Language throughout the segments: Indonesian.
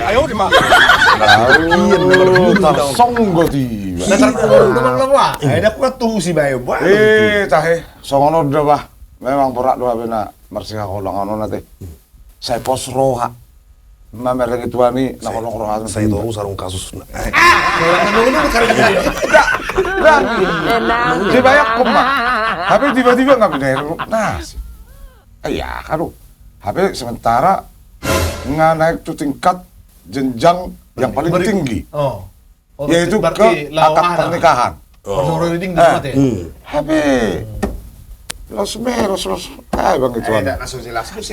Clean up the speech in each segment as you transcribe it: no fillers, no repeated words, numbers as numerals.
ayo di mana? Tarsong go di. Ada aku tuh si bayo ba. Tahe, songono udah bah. Memang porak doa bena marsika kolong ono nate. Saya pos roha. Mamereng itu ani nak kolong roha. Saya tahu sarung kasus. Dibayar koma. Tapi tiba-tiba nggak benar. Nah, iya karo. Tapi sementara nggak naik tuh tingkat jenjang yang paling tinggi. Yaitu ke akad pernikahan. Reading di tempat ya. Tapi los bang itu.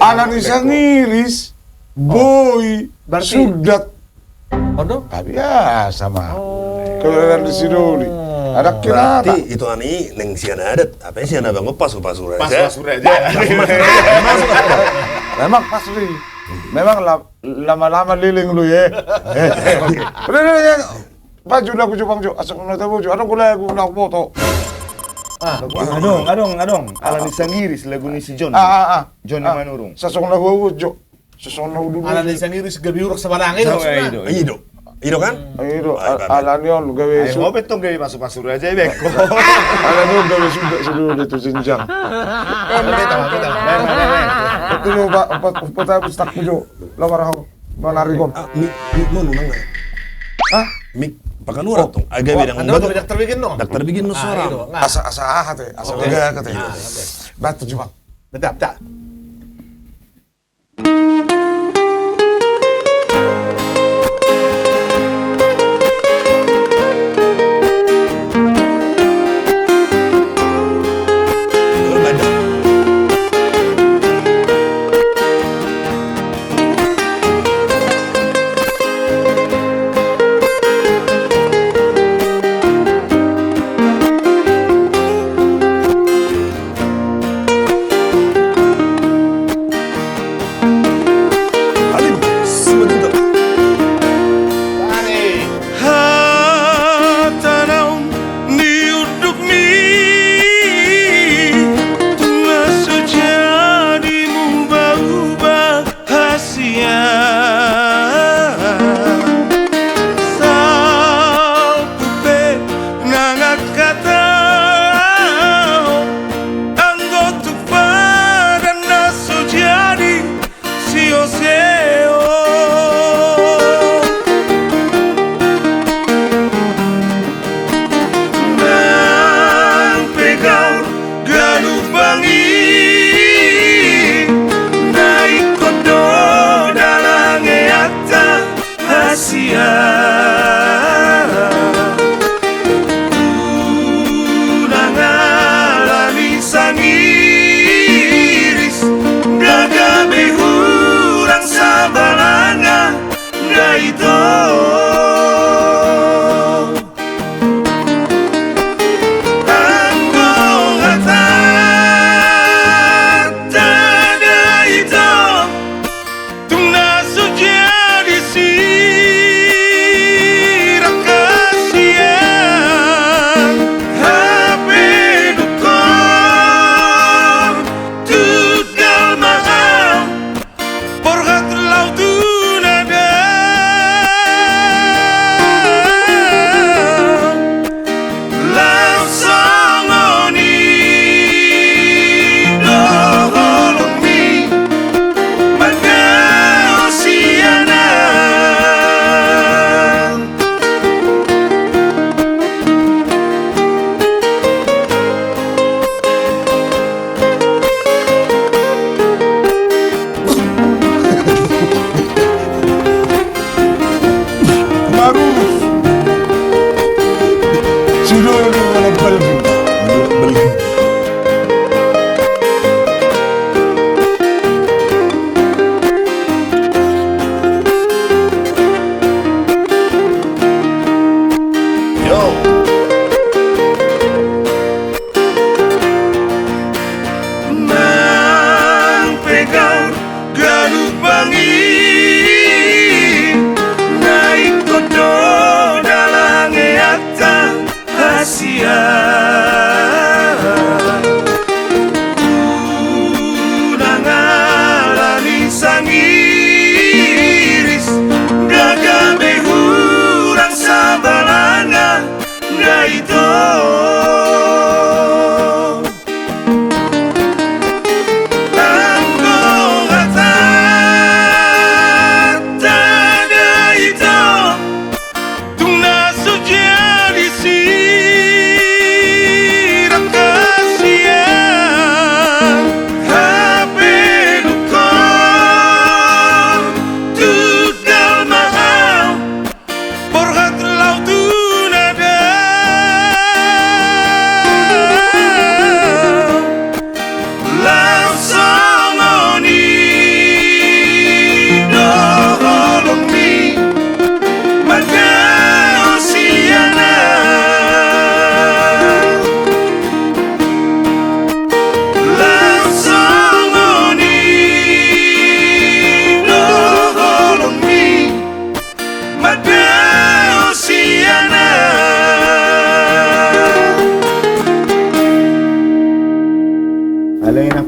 Analisa ngiris, boy, sudat. Tapi ya sama. Kalau di sini ada kira. Berarti itu ani neng siana adat. Apa sih siana bang pas aja. Memang pasti. Memang lama-lama liling lu ya. Udah, baju dah aku coba asal nak tahu baju. Ada aku nak foto. Adong. Ala ni sangiris lagu ni si John. John Manurung. Sasong na baju. Sasong na dulu. Ala ni sangiris gabi urok sa barangay. Ido kan? Ala niyon gawe. Ay mo betong gabi masuk aja beko. Ala niyon gawe sudah dito jenjang. Itu lo empat habis tak pujo. Lamar ako. Manari ko. Mik mo nung na. Mik pakanurat tong. Aga bidang Ano dokter bikin no? Dokter bikin no suara. Asa hate. Asa gaga kate. Batu jubak. Betul.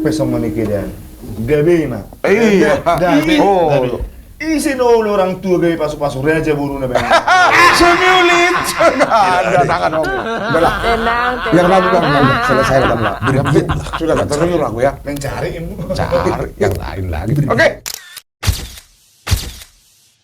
pesong menikah gabe na. Iya. Gabe. Oh. Isi no orang tua gabe pasuk-pasuk raja buru na bang. Senyulit. Ada tangan om. Udah lah. Tenang, Yang lalu tenang. kan selesai kan lah. Sudah tak terlalu aku ya. Mencari ilmu. Cari yang lain lagi. Oke.